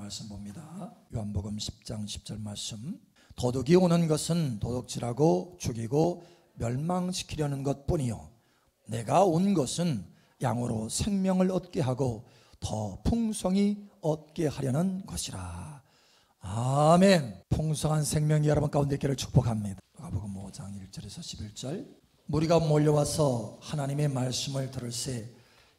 말씀 봅니다. 요한복음 10장 10절 말씀. 도둑이 오는 것은 도둑질하고 죽이고 멸망시키려는 것뿐이요 내가 온 것은 양으로 생명을 얻게 하고 더 풍성히 얻게 하려는 것이라. 아멘. 풍성한 생명이 여러분 가운데 있기를 축복합니다. 요한복음 5장 1절에서 11절. 무리가 몰려와서 하나님의 말씀을 들을새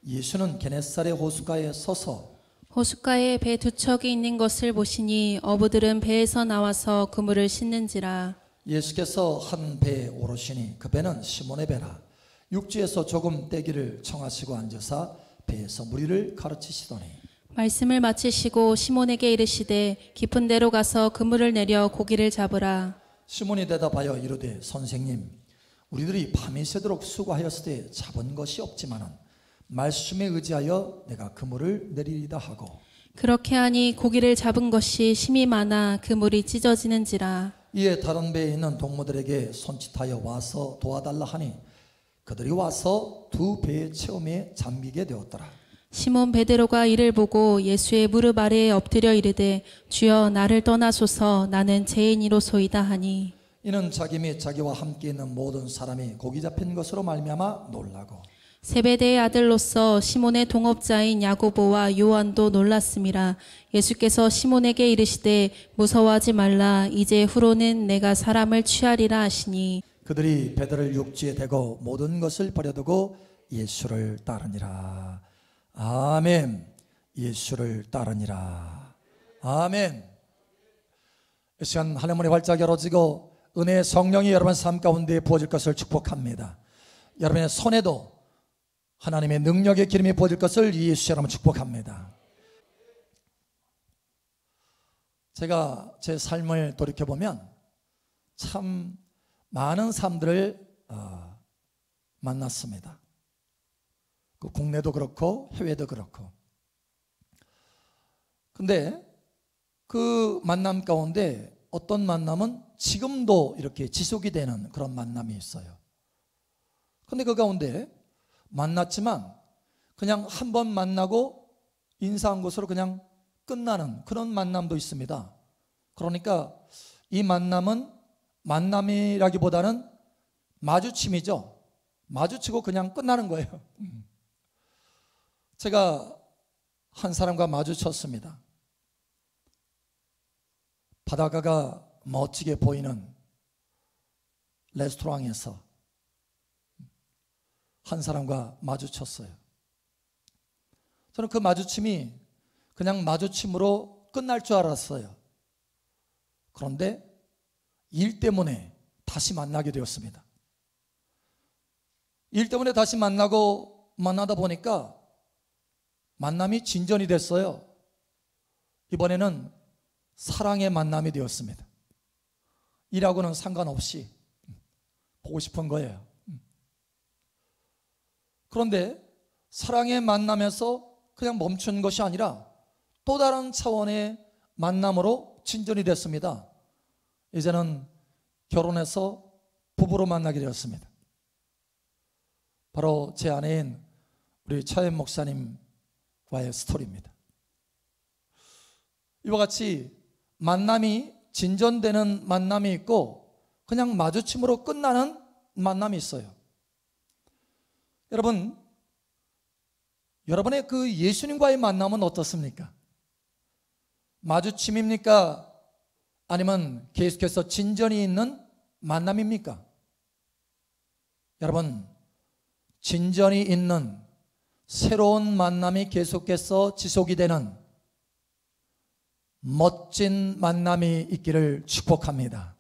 예수는 게네사렛 호숫가에 서서 호숫가에 배 두 척이 있는 것을 보시니 어부들은 배에서 나와서 그물을 씻는지라. 예수께서 한 배에 오르시니 그 배는 시몬의 배라. 육지에서 조금 떼기를 청하시고 앉으사 배에서 무리를 가르치시더니 말씀을 마치시고 시몬에게 이르시되 깊은 데로 가서 그물을 내려 고기를 잡으라. 시몬이 대답하여 이르되 선생님 우리들이 밤이 새도록 수고하였으되 잡은 것이 없지만은 말씀에 의지하여 내가 그물을 내리리다 하고 그렇게 하니 고기를 잡은 것이 심히 많아 그물이 찢어지는지라. 이에 다른 배에 있는 동무들에게 손짓하여 와서 도와달라 하니 그들이 와서 두 배의 체험에 잠기게 되었더라. 시몬 베드로가 이를 보고 예수의 무릎 아래에 엎드려 이르되 주여 나를 떠나소서 나는 죄인이로소이다 하니 이는 자기 및 자기와 함께 있는 모든 사람이 고기 잡힌 것으로 말미암아 놀라고 세베대의 아들로서 시몬의 동업자인 야고보와 요한도 놀랐음이라. 예수께서 시몬에게 이르시되 무서워하지 말라 이제 후로는 내가 사람을 취하리라 하시니 그들이 배들을 육지에 대고 모든 것을 버려두고 예수를 따르니라. 아멘. 예수를 따르니라. 아멘. 이 시간 하늘문이 활짝 열어지고 은혜의 성령이 여러분 삶 가운데 부어질 것을 축복합니다. 여러분의 손에도 하나님의 능력의 기름이 부어질 것을 예수 여러분 축복합니다. 제가 제 삶을 돌이켜보면 참 많은 사람들을 만났습니다. 그 국내도 그렇고 해외도 그렇고. 근데 그 만남 가운데 어떤 만남은 지금도 이렇게 지속이 되는 그런 만남이 있어요. 근데 그 가운데 만났지만 그냥 한 번 만나고 인사한 것으로 그냥 끝나는 그런 만남도 있습니다. 그러니까 이 만남은 만남이라기보다는 마주침이죠. 마주치고 그냥 끝나는 거예요. 제가 한 사람과 마주쳤습니다. 바다가가 멋지게 보이는 레스토랑에서 한 사람과 마주쳤어요. 저는 그 마주침이 그냥 마주침으로 끝날 줄 알았어요. 그런데 일 때문에 다시 만나게 되었습니다. 일 때문에 다시 만나다 보니까 만남이 진전이 됐어요. 이번에는 사랑의 만남이 되었습니다. 일하고는 상관없이 보고 싶은 거예요. 그런데 사랑의 만남에서 그냥 멈춘 것이 아니라 또 다른 차원의 만남으로 진전이 됐습니다. 이제는 결혼해서 부부로 만나게 되었습니다. 바로 제 아내인 우리 차연 목사님과의 스토리입니다. 이와 같이 만남이 진전되는 만남이 있고 그냥 마주침으로 끝나는 만남이 있어요. 여러분, 여러분의 그 예수님과의 만남은 어떻습니까? 마주침입니까? 아니면 계속해서 진전이 있는 만남입니까? 여러분, 진전이 있는 새로운 만남이 계속해서 지속이 되는 멋진 만남이 있기를 축복합니다.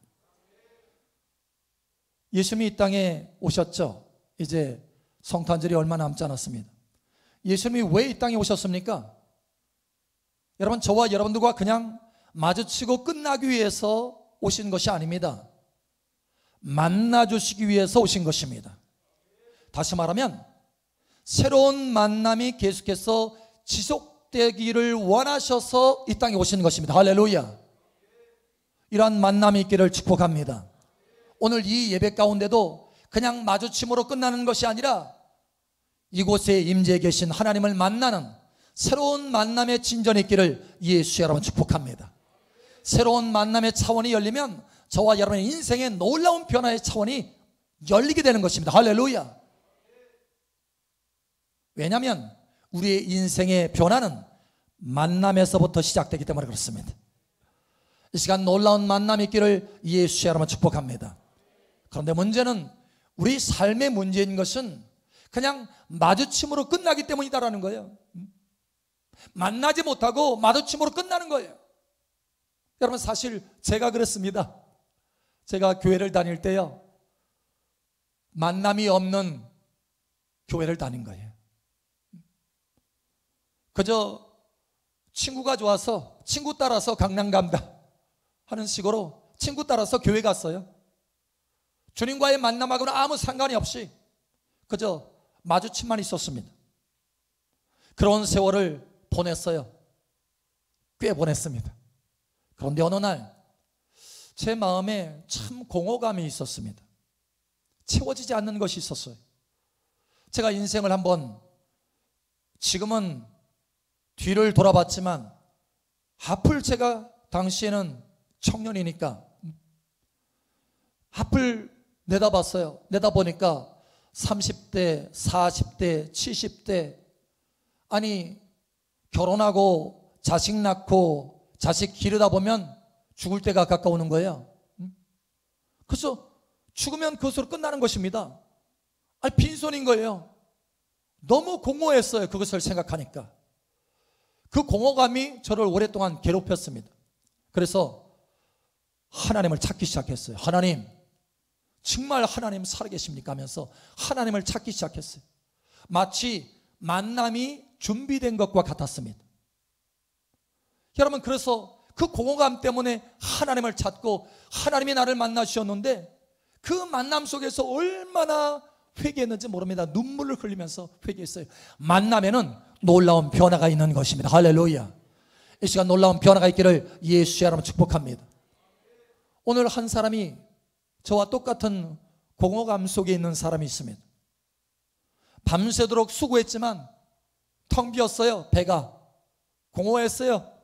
예수님이 이 땅에 오셨죠? 이제 성탄절이 얼마 남지 않았습니다. 예수님이 왜 이 땅에 오셨습니까? 여러분, 저와 여러분들과 그냥 마주치고 끝나기 위해서 오신 것이 아닙니다. 만나주시기 위해서 오신 것입니다. 다시 말하면 새로운 만남이 계속해서 지속되기를 원하셔서 이 땅에 오신 것입니다. 할렐루야. 이러한 만남이 있기를 축복합니다. 오늘 이 예배 가운데도 그냥 마주침으로 끝나는 것이 아니라 이곳에 임재해 계신 하나님을 만나는 새로운 만남의 진전이 있기를 예수 여러분 축복합니다. 새로운 만남의 차원이 열리면 저와 여러분의 인생의 놀라운 변화의 차원이 열리게 되는 것입니다. 할렐루야. 왜냐하면 우리의 인생의 변화는 만남에서부터 시작되기 때문에 그렇습니다. 이 시간 놀라운 만남이 있기를 예수 여러분 축복합니다. 그런데 문제는 우리 삶의 문제인 것은 그냥 마주침으로 끝나기 때문이다라는 거예요. 만나지 못하고 마주침으로 끝나는 거예요. 여러분, 사실 제가 그랬습니다. 제가 교회를 다닐 때요, 만남이 없는 교회를 다닌 거예요. 그저 친구가 좋아서 친구 따라서 강남 간다 하는 식으로 친구 따라서 교회 갔어요. 주님과의 만남하고는 아무 상관이 없이 그저 마주침만 있었습니다. 그런 세월을 보냈어요. 꽤 보냈습니다. 그런데 어느 날 제 마음에 참 공허감이 있었습니다. 채워지지 않는 것이 있었어요. 제가 인생을 한번, 지금은 뒤를 돌아봤지만 앞을, 제가 당시에는 청년이니까 앞을 내다봤어요. 내다보니까 30대, 40대, 70대, 아니 결혼하고 자식 낳고 자식 기르다 보면 죽을 때가 가까우는 거예요. 그래서 죽으면 그것으로 끝나는 것입니다. 아니, 빈손인 거예요. 너무 공허했어요. 그것을 생각하니까. 그 공허감이 저를 오랫동안 괴롭혔습니다. 그래서 하나님을 찾기 시작했어요. 하나님, 정말 하나님 살아계십니까 하면서 하나님을 찾기 시작했어요. 마치 만남이 준비된 것과 같았습니다. 여러분, 그래서 그 공허감 때문에 하나님을 찾고 하나님이 나를 만나 주셨는데 그 만남 속에서 얼마나 회개했는지 모릅니다. 눈물을 흘리면서 회개했어요. 만남에는 놀라운 변화가 있는 것입니다. 할렐루야. 이 시간 놀라운 변화가 있기를 예수 여러분 축복합니다. 오늘 한 사람이 저와 똑같은 공허감 속에 있는 사람이 있습니다. 밤새도록 수고했지만 텅 비었어요. 배가 공허했어요.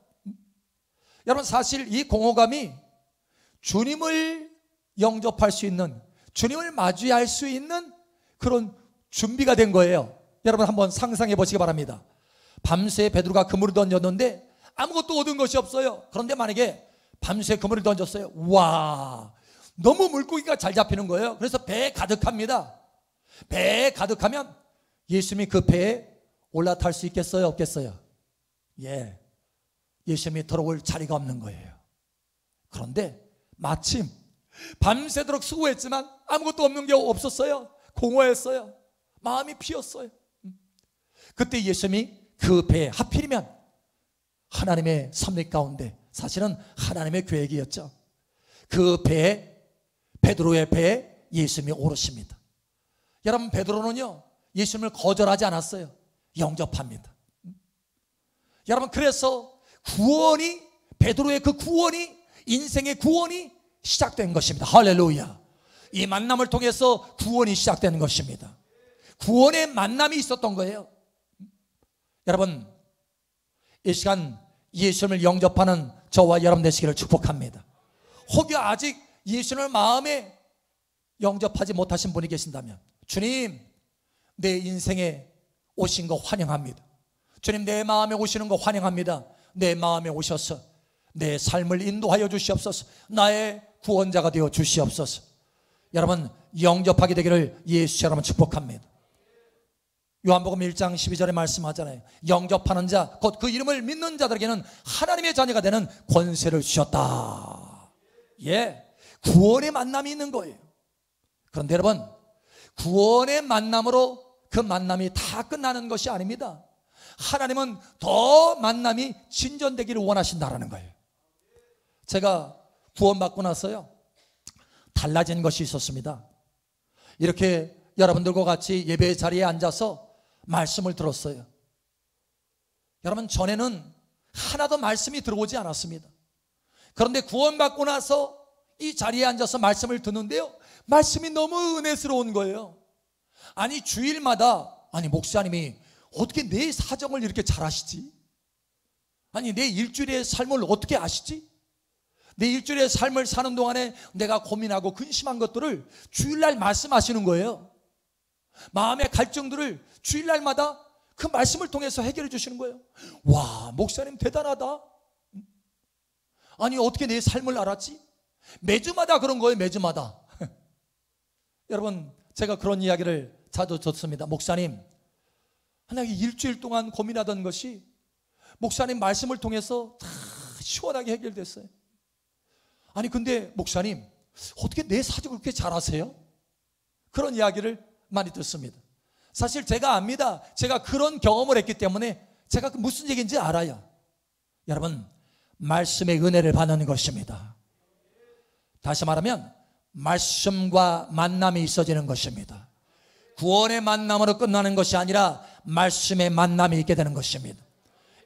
여러분, 사실 이 공허감이 주님을 영접할 수 있는, 주님을 마주할 수 있는 그런 준비가 된 거예요. 여러분, 한번 상상해 보시기 바랍니다. 밤새 베드로가 그물을 던졌는데 아무것도 얻은 것이 없어요. 그런데 만약에 밤새 그물을 던졌어요. 와, 너무 물고기가 잘 잡히는 거예요. 그래서 배에 가득합니다. 배에 가득하면 예수님이 그 배에 올라탈 수 있겠어요, 없겠어요? 예, 예수님이 들어올 자리가 없는 거예요. 그런데 마침 밤새도록 수고했지만 아무것도 없는 게 없었어요. 공허했어요. 마음이 비었어요. 그때 예수님이 그 배에, 하필이면 하나님의 섭리 가운데 사실은 하나님의 계획이었죠. 그 배에, 베드로의 배에 예수님이 오르십니다. 여러분, 베드로는요 예수님을 거절하지 않았어요. 영접합니다. 여러분, 그래서 구원이, 베드로의 그 구원이, 인생의 구원이 시작된 것입니다. 할렐루야. 이 만남을 통해서 구원이 시작되는 것입니다. 구원의 만남이 있었던 거예요. 여러분, 이 시간 예수님을 영접하는 저와 여러분 되시기를 축복합니다. 혹여 아직 예수님을 마음에 영접하지 못하신 분이 계신다면, 주님, 내 인생에 오신 거 환영합니다. 주님, 내 마음에 오시는 거 환영합니다. 내 마음에 오셔서 내 삶을 인도하여 주시옵소서. 나의 구원자가 되어 주시옵소서. 여러분, 영접하게 되기를 예수 여러분 축복합니다. 요한복음 1장 12절에 말씀하잖아요. 영접하는 자, 곧 그 이름을 믿는 자들에게는 하나님의 자녀가 되는 권세를 주셨다. 예, 구원의 만남이 있는 거예요. 그런데 여러분, 구원의 만남으로 그 만남이 다 끝나는 것이 아닙니다. 하나님은 더 만남이 진전되기를 원하신다라는 거예요. 제가 구원받고 나서요 달라진 것이 있었습니다. 이렇게 여러분들과 같이 예배의 자리에 앉아서 말씀을 들었어요. 여러분, 전에는 하나도 말씀이 들어오지 않았습니다. 그런데 구원받고 나서 이 자리에 앉아서 말씀을 듣는데요, 말씀이 너무 은혜스러운 거예요. 아니, 주일마다, 아니 목사님이 어떻게 내 사정을 이렇게 잘 아시지? 아니, 내 일주일의 삶을 어떻게 아시지? 내 일주일의 삶을 사는 동안에 내가 고민하고 근심한 것들을 주일날 말씀하시는 거예요. 마음의 갈증들을 주일날마다 그 말씀을 통해서 해결해 주시는 거예요. 와, 목사님 대단하다. 아니, 어떻게 내 삶을 알았지? 매주마다 그런 거예요, 매주마다. 여러분, 제가 그런 이야기를 자주 듣습니다. 목사님, 하나님 일주일 동안 고민하던 것이 목사님 말씀을 통해서 다 시원하게 해결됐어요. 아니, 근데 목사님, 어떻게 내 사정을 그렇게 잘 아세요? 그런 이야기를 많이 듣습니다. 사실 제가 압니다. 제가 그런 경험을 했기 때문에 제가 무슨 얘기인지 알아요. 여러분, 말씀의 은혜를 받는 것입니다. 다시 말하면 말씀과 만남이 있어지는 것입니다. 구원의 만남으로 끝나는 것이 아니라 말씀의 만남이 있게 되는 것입니다.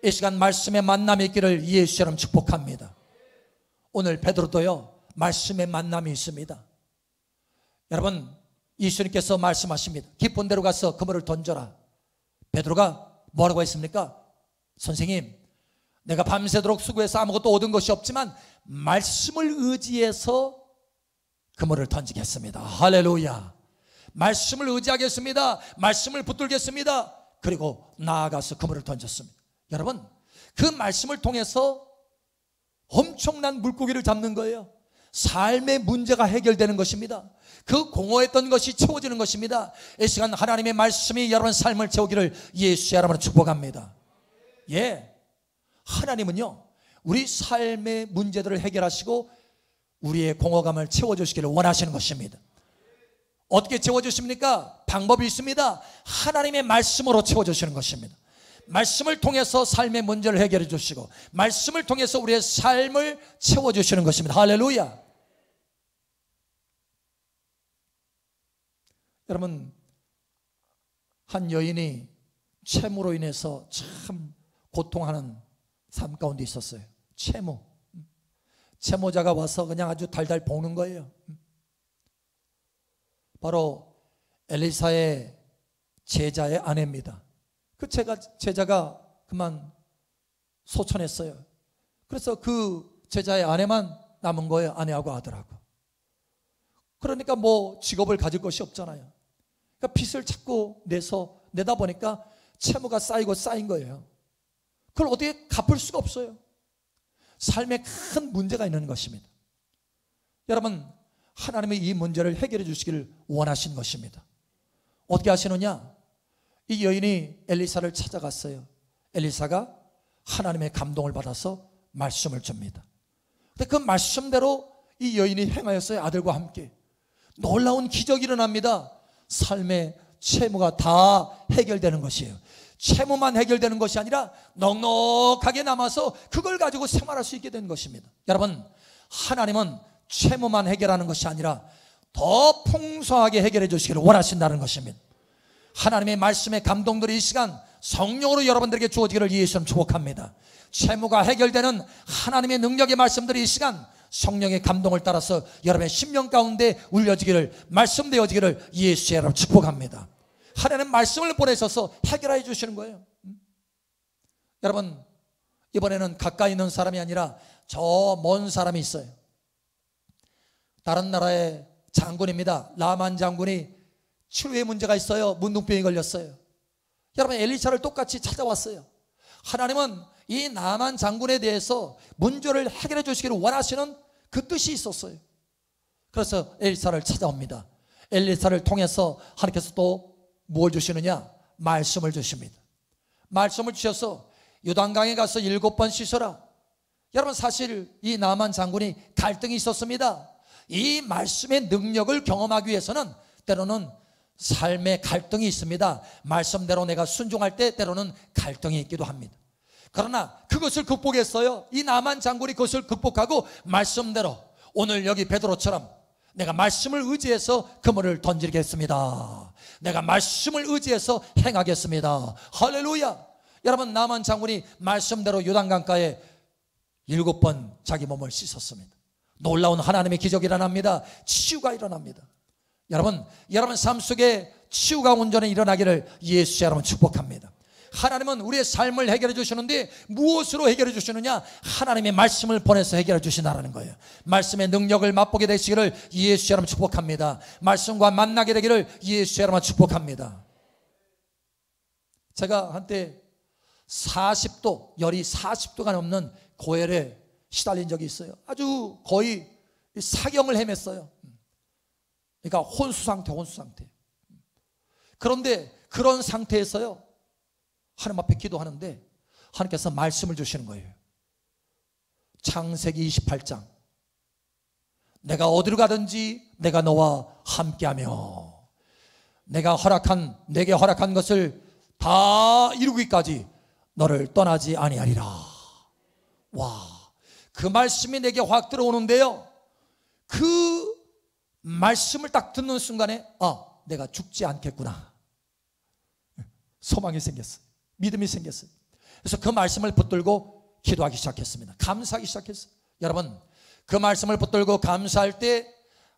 이 시간 말씀의 만남이 있기를 예수처럼 축복합니다. 오늘 베드로도요, 말씀의 만남이 있습니다. 여러분, 예수님께서 말씀하십니다. 깊은 데로 가서 그물을 던져라. 베드로가 뭐라고 했습니까? 선생님, 내가 밤새도록 수고해서 아무것도 얻은 것이 없지만 말씀을 의지해서 그물을 던지겠습니다. 할렐루야. 말씀을 의지하겠습니다. 말씀을 붙들겠습니다. 그리고 나아가서 그물을 던졌습니다. 여러분, 그 말씀을 통해서 엄청난 물고기를 잡는 거예요. 삶의 문제가 해결되는 것입니다. 그 공허했던 것이 채워지는 것입니다. 이 시간 하나님의 말씀이 여러분 삶을 채우기를 예수의 이름으로 축복합니다. 예, 하나님은요, 우리 삶의 문제들을 해결하시고 우리의 공허감을 채워주시기를 원하시는 것입니다. 어떻게 채워주십니까? 방법이 있습니다. 하나님의 말씀으로 채워주시는 것입니다. 말씀을 통해서 삶의 문제를 해결해 주시고 말씀을 통해서 우리의 삶을 채워주시는 것입니다. 할렐루야. 여러분, 한 여인이 채무로 인해서 참 고통하는 삶 가운데 있었어요. 채무자가 와서 그냥 아주 달달 볶는 거예요. 바로 엘리사의 제자의 아내입니다. 그 제자가 그만 소천했어요. 그래서 그 제자의 아내만 남은 거예요. 아내하고 아들하고. 그러니까 뭐 직업을 가질 것이 없잖아요. 그러니까 빚을 자꾸 내다 보니까 채무가 쌓이고 쌓인 거예요. 그걸 어떻게 갚을 수가 없어요. 삶에 큰 문제가 있는 것입니다. 여러분, 하나님이 이 문제를 해결해 주시기를 원하신 것입니다. 어떻게 하시느냐? 이 여인이 엘리사를 찾아갔어요. 엘리사가 하나님의 감동을 받아서 말씀을 줍니다. 근데 그 말씀대로 이 여인이 행하였어요. 아들과 함께. 놀라운 기적이 일어납니다. 삶의 채무가 다 해결되는 것이에요. 채무만 해결되는 것이 아니라 넉넉하게 남아서 그걸 가지고 생활할 수 있게 된 것입니다. 여러분, 하나님은 채무만 해결하는 것이 아니라 더 풍성하게 해결해 주시기를 원하신다는 것입니다. 하나님의 말씀의 감동들이 이 시간 성령으로 여러분들에게 주어지기를 예수님 축복합니다. 채무가 해결되는 하나님의 능력의 말씀들이 이 시간 성령의 감동을 따라서 여러분의 심령 가운데 울려지기를, 말씀되어지기를 예수의 이름으로 축복합니다. 하나님 말씀을 보내셔서 해결해 주시는 거예요. 여러분, 이번에는 가까이 있는 사람이 아니라 저 먼 사람이 있어요. 다른 나라의 장군입니다. 나만 장군이 치료에 문제가 있어요. 문둥병이 걸렸어요. 여러분, 엘리사를 똑같이 찾아왔어요. 하나님은 이 나만 장군에 대해서 문제를 해결해 주시기를 원하시는 그 뜻이 있었어요. 그래서 엘리사를 찾아옵니다. 엘리사를 통해서 하나님께서 또 뭘 주시느냐? 말씀을 주십니다. 말씀을 주셔서 요단강에 가서 7번 씻어라. 여러분, 사실 이 나만 장군이 갈등이 있었습니다. 이 말씀의 능력을 경험하기 위해서는 때로는 삶의 갈등이 있습니다. 말씀대로 내가 순종할 때 때로는 갈등이 있기도 합니다. 그러나 그것을 극복했어요. 이 나만 장군이 그것을 극복하고 말씀대로 오늘 여기 베드로처럼 내가 말씀을 의지해서 그물을 던지겠습니다. 내가 말씀을 의지해서 행하겠습니다. 할렐루야. 여러분, 나만 장군이 말씀대로 요단강가에 7번 자기 몸을 씻었습니다. 놀라운 하나님의 기적이 일어납니다. 치유가 일어납니다. 여러분 삶 속에 치유가 온전히 일어나기를 예수 여러분 축복합니다. 하나님은 우리의 삶을 해결해 주시는데 무엇으로 해결해 주시느냐? 하나님의 말씀을 보내서 해결해 주신다는 거예요. 말씀의 능력을 맛보게 되시기를 예수의 이름으로 축복합니다. 말씀과 만나게 되기를 예수의 이름으로 축복합니다. 제가 한때 40도, 열이 40도가 넘는 고열에 시달린 적이 있어요. 아주 거의 사경을 헤맸어요. 그러니까 혼수 상태. 그런데 그런 상태에서요, 하나님 앞에 기도하는데 하나님께서 말씀을 주시는 거예요. 창세기 28장. 내가 어디로 가든지 내가 너와 함께하며 내게 허락한 것을 다 이루기까지 너를 떠나지 아니하리라. 와, 그 말씀이 내게 확 들어오는데요, 그 말씀을 딱 듣는 순간에 내가 죽지 않겠구나. 소망이 생겼어요. 믿음이 생겼어요. 그래서 그 말씀을 붙들고 기도하기 시작했습니다. 감사하기 시작했어요. 여러분, 그 말씀을 붙들고 감사할 때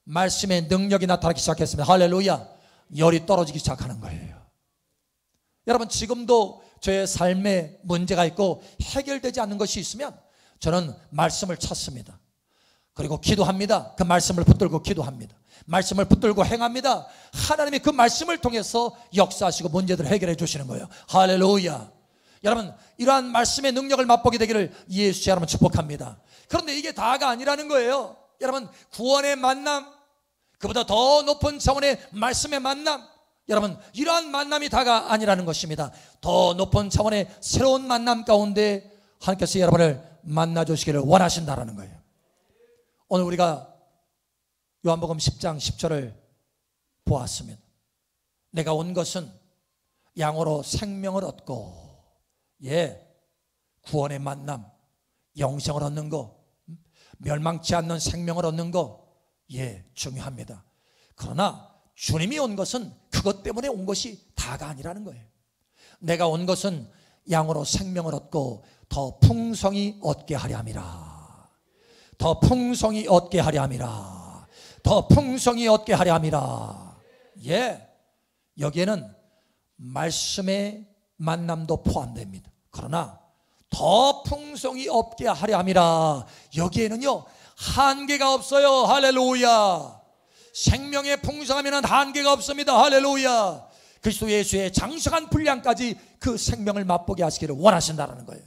말씀의 능력이 나타나기 시작했습니다. 할렐루야. 열이 떨어지기 시작하는 거예요. 여러분, 지금도 저의 삶에 문제가 있고 해결되지 않는 것이 있으면 저는 말씀을 찾습니다. 그리고 기도합니다. 그 말씀을 붙들고 기도합니다. 말씀을 붙들고 행합니다. 하나님이 그 말씀을 통해서 역사하시고 문제들을 해결해 주시는 거예요. 할렐루야. 여러분, 이러한 말씀의 능력을 맛보게 되기를 예수의 이름으로 축복합니다. 그런데 이게 다가 아니라는 거예요. 여러분, 구원의 만남, 그보다 더 높은 차원의 말씀의 만남, 여러분, 이러한 만남이 다가 아니라는 것입니다. 더 높은 차원의 새로운 만남 가운데 하나님께서 여러분을 만나 주시기를 원하신다라는 거예요. 오늘 우리가 요한복음 10장 10절을 보았습니다. 내가 온 것은 양으로 생명을 얻고, 구원의 만남, 영생을 얻는 거, 멸망치 않는 생명을 얻는 거, 중요합니다. 그러나 주님이 온 것은 그것 때문에 온 것이 다가 아니라는 거예요. 내가 온 것은 양으로 생명을 얻고 더 풍성히 얻게 하려 함이라. 더 풍성히 얻게 하려 함이라. 더 풍성히 얻게 하려 함이라. 여기에는 말씀의 만남도 포함됩니다. 그러나 더 풍성히 얻게 하려 함이라. 여기에는요, 한계가 없어요. 할렐루야. 생명의 풍성함에는 한계가 없습니다. 할렐루야. 그리스도 예수의 장성한 분량까지 그 생명을 맛보게 하시기를 원하신다는 거예요.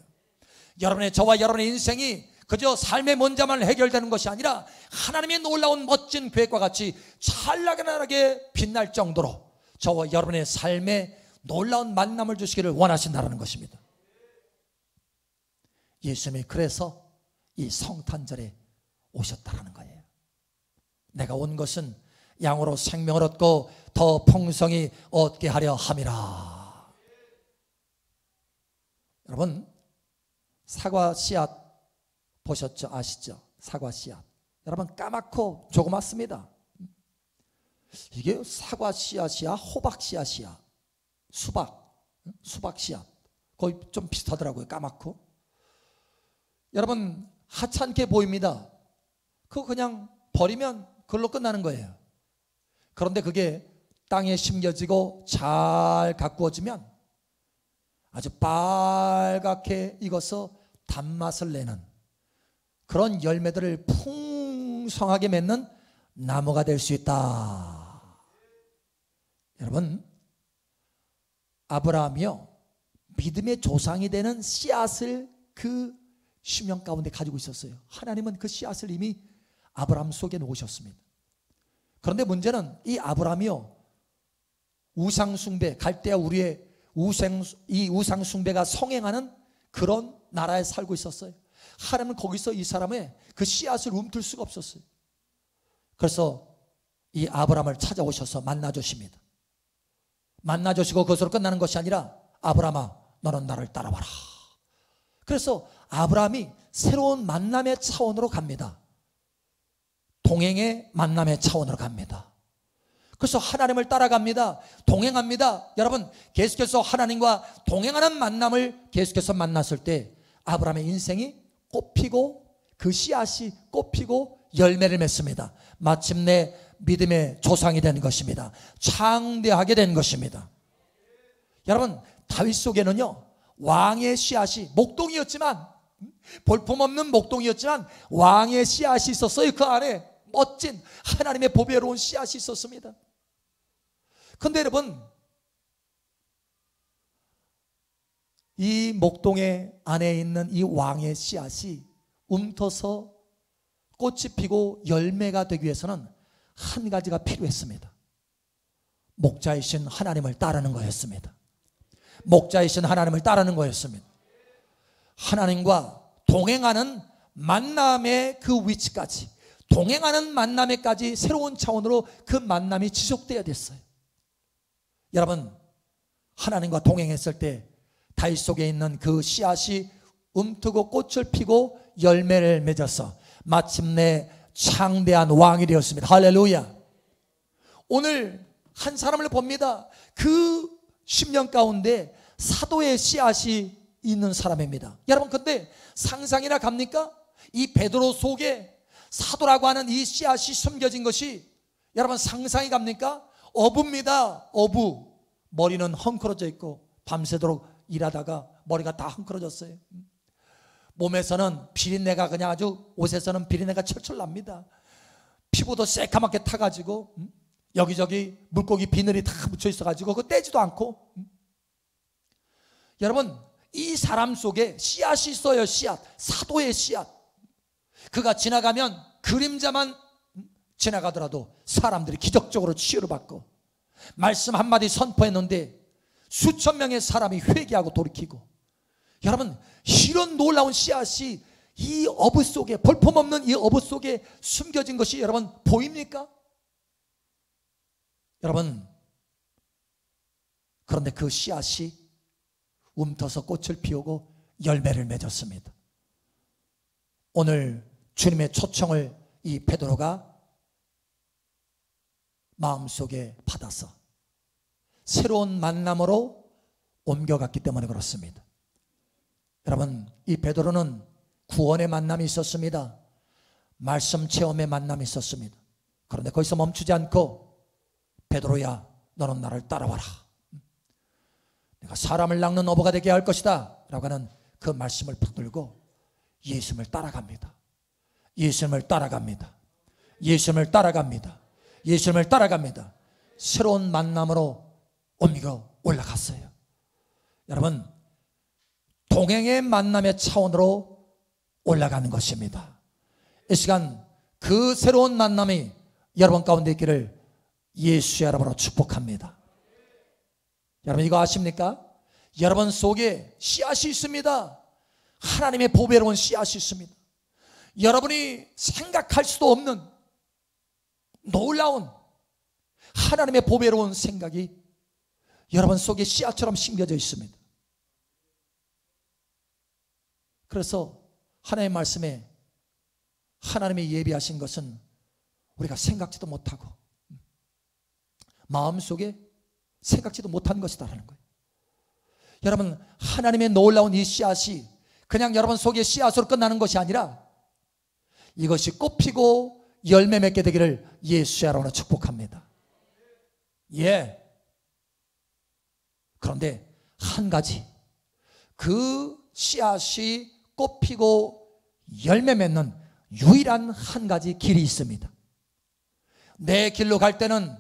저와 여러분의 인생이 그저 삶의 문제만 해결되는 것이 아니라 하나님의 놀라운 멋진 계획과 같이 찬란하게 빛날 정도로 저와 여러분의 삶에 놀라운 만남을 주시기를 원하신다는 것입니다. 예수님이 그래서 이 성탄절에 오셨다는 거예요. 내가 온 것은 양으로 생명을 얻고 더 풍성히 얻게 하려 함이라. 여러분, 사과 씨앗 보셨죠? 아시죠? 사과 씨앗. 여러분, 까맣고 조그맣습니다. 이게 사과 씨앗이야, 호박 씨앗이야, 수박 씨앗. 거의 좀 비슷하더라고요. 까맣고. 여러분, 하찮게 보입니다. 그거 그냥 버리면 그걸로 끝나는 거예요. 그런데 그게 땅에 심겨지고 잘 가꾸어지면 아주 빨갛게 익어서 단맛을 내는 그런 열매들을 풍성하게 맺는 나무가 될 수 있다. 여러분, 아브라함이요, 믿음의 조상이 되는 씨앗을 그 심령 가운데 가지고 있었어요. 하나님은 그 씨앗을 이미 아브라함 속에 놓으셨습니다. 그런데 문제는 이 아브라함이요, 우상숭배, 갈대아 우리의 이 우상숭배가 성행하는 그런 나라에 살고 있었어요. 하나님은 거기서 이 사람의 그 씨앗을 움틀 수가 없었어요. 그래서 이 아브라함을 찾아오셔서 만나주십니다. 만나주시고 그것으로 끝나는 것이 아니라, 아브라함아, 너는 나를 따라와라. 그래서 아브라함이 새로운 만남의 차원으로 갑니다. 동행의 만남의 차원으로 갑니다. 그래서 하나님을 따라갑니다. 동행합니다. 여러분, 계속해서 하나님과 동행하는 만남을 계속해서 만났을 때 아브라함의 인생이 꽃피고, 그 씨앗이 꽃피고 열매를 맺습니다. 마침내 믿음의 조상이 된 것입니다. 창대하게 된 것입니다. 여러분, 다윗 속에는요, 왕의 씨앗이, 목동이었지만, 볼품없는 목동이었지만 왕의 씨앗이 있었어요. 그 안에 멋진 하나님의 보배로운 씨앗이 있었습니다. 그런데 여러분, 이 목동의 안에 있는 이 왕의 씨앗이 움터서 꽃이 피고 열매가 되기 위해서는 한 가지가 필요했습니다. 목자이신 하나님을 따르는 거였습니다. 목자이신 하나님을 따르는 거였습니다. 하나님과 동행하는 만남의 그 위치까지, 동행하는 만남에까지 새로운 차원으로 그 만남이 지속되어야 됐어요. 여러분, 하나님과 동행했을 때 다윗 속에 있는 그 씨앗이 움트고 꽃을 피고 열매를 맺어서 마침내 창대한 왕이 되었습니다. 할렐루야. 오늘 한 사람을 봅니다. 그 10년 가운데 사도의 씨앗이 있는 사람입니다. 여러분, 근데 상상이나 갑니까? 이 베드로 속에 사도라고 하는 이 씨앗이 숨겨진 것이 여러분 상상이 갑니까? 어부입니다. 어부. 머리는 헝클어져 있고 밤새도록 일하다가 머리가 다 헝클어졌어요. 몸에서는 비린내가 그냥 아주, 옷에서는 비린내가 철철 납니다. 피부도 새카맣게 타가지고 여기저기 물고기 비늘이 다 묻혀 있어가지고 그거 떼지도 않고. 여러분, 이 사람 속에 씨앗이 있어요. 씨앗, 사도의 씨앗. 그가 지나가면 그림자만 지나가더라도 사람들이 기적적으로 치유를 받고, 말씀 한마디 선포했는데 수천 명의 사람이 회개하고 돌이키고. 여러분, 이런 놀라운 씨앗이 이 어부 속에, 볼품없는 이 어부 속에 숨겨진 것이 여러분 보입니까? 여러분, 그런데 그 씨앗이 움터서 꽃을 피우고 열매를 맺었습니다. 오늘 주님의 초청을 이 베드로가 마음속에 받아서 새로운 만남으로 옮겨갔기 때문에 그렇습니다. 여러분, 이 베드로는 구원의 만남이 있었습니다. 말씀 체험의 만남이 있었습니다. 그런데 거기서 멈추지 않고, 베드로야, 너는 나를 따라와라. 내가 사람을 낚는 어부가 되게 할 것이다 라고 하는 그 말씀을 붙들고 예수님을 따라갑니다. 예수님을 따라갑니다. 예수님을 따라갑니다. 예수님을 따라갑니다. 새로운 만남으로 옮겨 올라갔어요. 여러분, 동행의 만남의 차원으로 올라가는 것입니다. 이 시간 그 새로운 만남이 여러분 가운데 있기를 예수의 이름으로 축복합니다. 여러분, 이거 아십니까? 여러분 속에 씨앗이 있습니다. 하나님의 보배로운 씨앗이 있습니다. 여러분이 생각할 수도 없는 놀라운 하나님의 보배로운 생각이 여러분 속에 씨앗처럼 심겨져 있습니다. 그래서 하나님의 말씀에 하나님이 예비하신 것은 우리가 생각지도 못하고 마음속에 생각지도 못한 것이다라는 거예요. 여러분, 하나님의 놀라운 이 씨앗이 그냥 여러분 속에 씨앗으로 끝나는 것이 아니라 이것이 꽃피고 열매 맺게 되기를 예수의 이름으로 축복합니다. 예. 그런데 한 가지, 그 씨앗이 꽃피고 열매 맺는 유일한 한 가지 길이 있습니다. 내 길로 갈 때는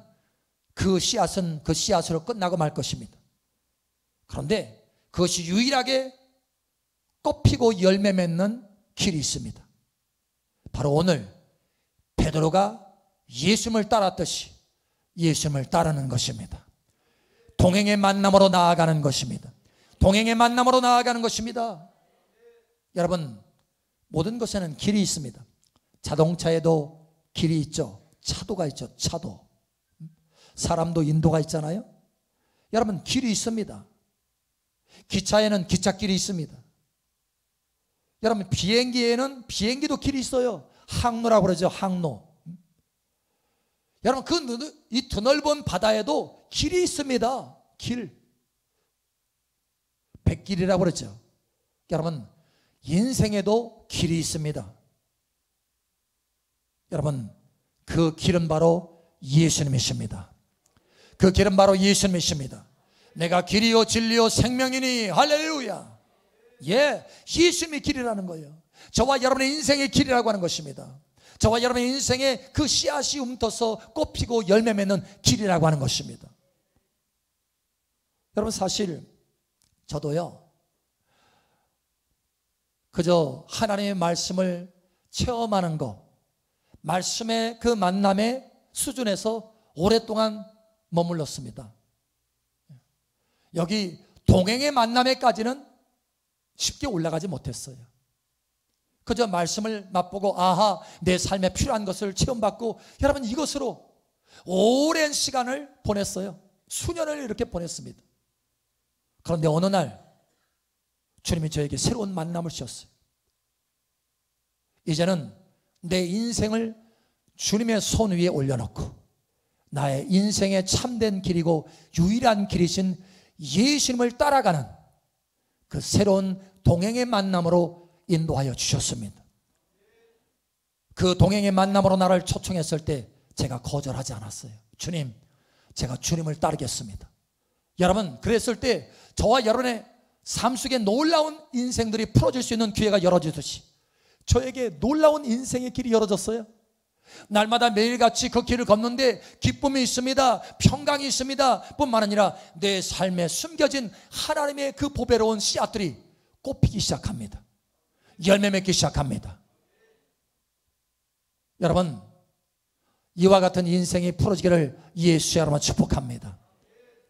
그 씨앗은 그 씨앗으로 끝나고 말 것입니다. 그런데 그것이 유일하게 꽃피고 열매 맺는 길이 있습니다. 바로 오늘 베드로가 예수님을 따랐듯이 예수님을 따르는 것입니다. 동행의 만남으로 나아가는 것입니다. 동행의 만남으로 나아가는 것입니다. 여러분, 모든 것에는 길이 있습니다. 자동차에도 길이 있죠. 차도가 있죠. 차도. 사람도 인도가 있잖아요. 여러분, 길이 있습니다. 기차에는 기찻길이 있습니다. 여러분, 비행기에는 비행기도 길이 있어요. 항로라고 그러죠. 항로. 여러분, 이 드넓은 바다에도 길이 있습니다. 길. 백길이라고 그러죠. 여러분, 인생에도 길이 있습니다. 여러분, 그 길은 바로 예수님이십니다. 그 길은 바로 예수님이십니다. 내가 길이요 진리요 생명이니. 할렐루야. 예, 예수님이 길이라는 거예요. 저와 여러분의 인생의 길이라고 하는 것입니다. 저와 여러분의 인생에 그 씨앗이 움터서 꽃피고 열매 맺는 길이라고 하는 것입니다. 여러분, 사실 저도요, 그저 하나님의 말씀을 체험하는 것, 말씀의 그 만남의 수준에서 오랫동안 머물렀습니다. 여기 동행의 만남에까지는 쉽게 올라가지 못했어요. 그저 말씀을 맛보고 아하, 내 삶에 필요한 것을 체험받고, 여러분, 이것으로 오랜 시간을 보냈어요. 수년을 이렇게 보냈습니다. 그런데 어느 날 주님이 저에게 새로운 만남을 주셨어요. 이제는 내 인생을 주님의 손 위에 올려놓고 나의 인생의 참된 길이고 유일한 길이신 예수님을 따라가는 그 새로운 동행의 만남으로 인도하여 주셨습니다. 그 동행의 만남으로 나를 초청했을 때 제가 거절하지 않았어요. 주님, 제가 주님을 따르겠습니다. 여러분, 그랬을 때 저와 여러분의 삶 속에 놀라운 인생들이 풀어질 수 있는 기회가 열어지듯이 저에게 놀라운 인생의 길이 열어졌어요. 날마다 매일같이 그 길을 걷는데 기쁨이 있습니다. 평강이 있습니다. 뿐만 아니라 내 삶에 숨겨진 하나님의 그 보배로운 씨앗들이 꽃피기 시작합니다. 열매 맺기 시작합니다. 여러분, 이와 같은 인생이 풀어지기를 예수의 이름으로 축복합니다.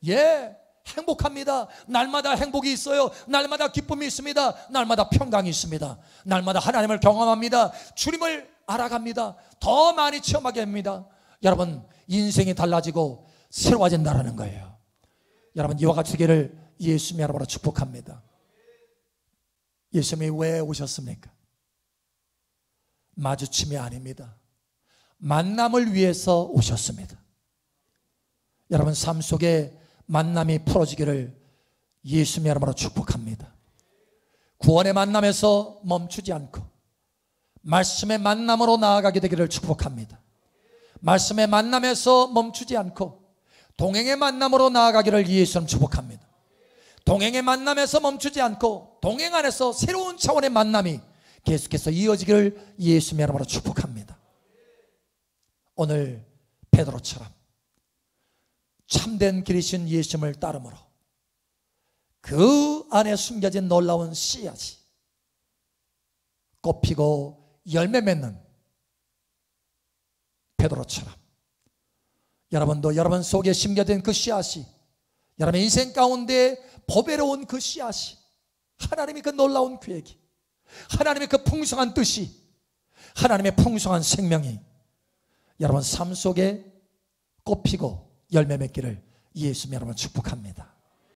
예, 행복합니다. 날마다 행복이 있어요. 날마다 기쁨이 있습니다. 날마다 평강이 있습니다. 날마다 하나님을 경험합니다. 주님을 알아갑니다. 더 많이 체험하게 합니다. 여러분, 인생이 달라지고 새로워진다는 거예요. 여러분, 이와 같이 되기를 예수님의 이름으로 축복합니다. 예수님이 왜 오셨습니까? 마주침이 아닙니다. 만남을 위해서 오셨습니다. 여러분, 삶 속에 만남이 풀어지기를 예수님의 이름으로 축복합니다. 구원의 만남에서 멈추지 않고 말씀의 만남으로 나아가게 되기를 축복합니다. 말씀의 만남에서 멈추지 않고 동행의 만남으로 나아가기를 예수님 축복합니다. 동행의 만남에서 멈추지 않고 동행 안에서 새로운 차원의 만남이 계속해서 이어지기를 예수님의 이름으로 축복합니다. 오늘 베드로처럼 참된 길이신 예수님을 따름으로 그 안에 숨겨진 놀라운 씨앗이 꽃피고 열매 맺는 베드로처럼 여러분도 여러분 속에 심겨진 그 씨앗이 여러분의 인생 가운데 보배로운 그 씨앗이 하나님의 그 놀라운 계획이 하나님의 그 풍성한 뜻이 하나님의 풍성한 생명이 여러분 삶 속에 꽃피고 열매 맺기를 예수님 여러분 축복합니다.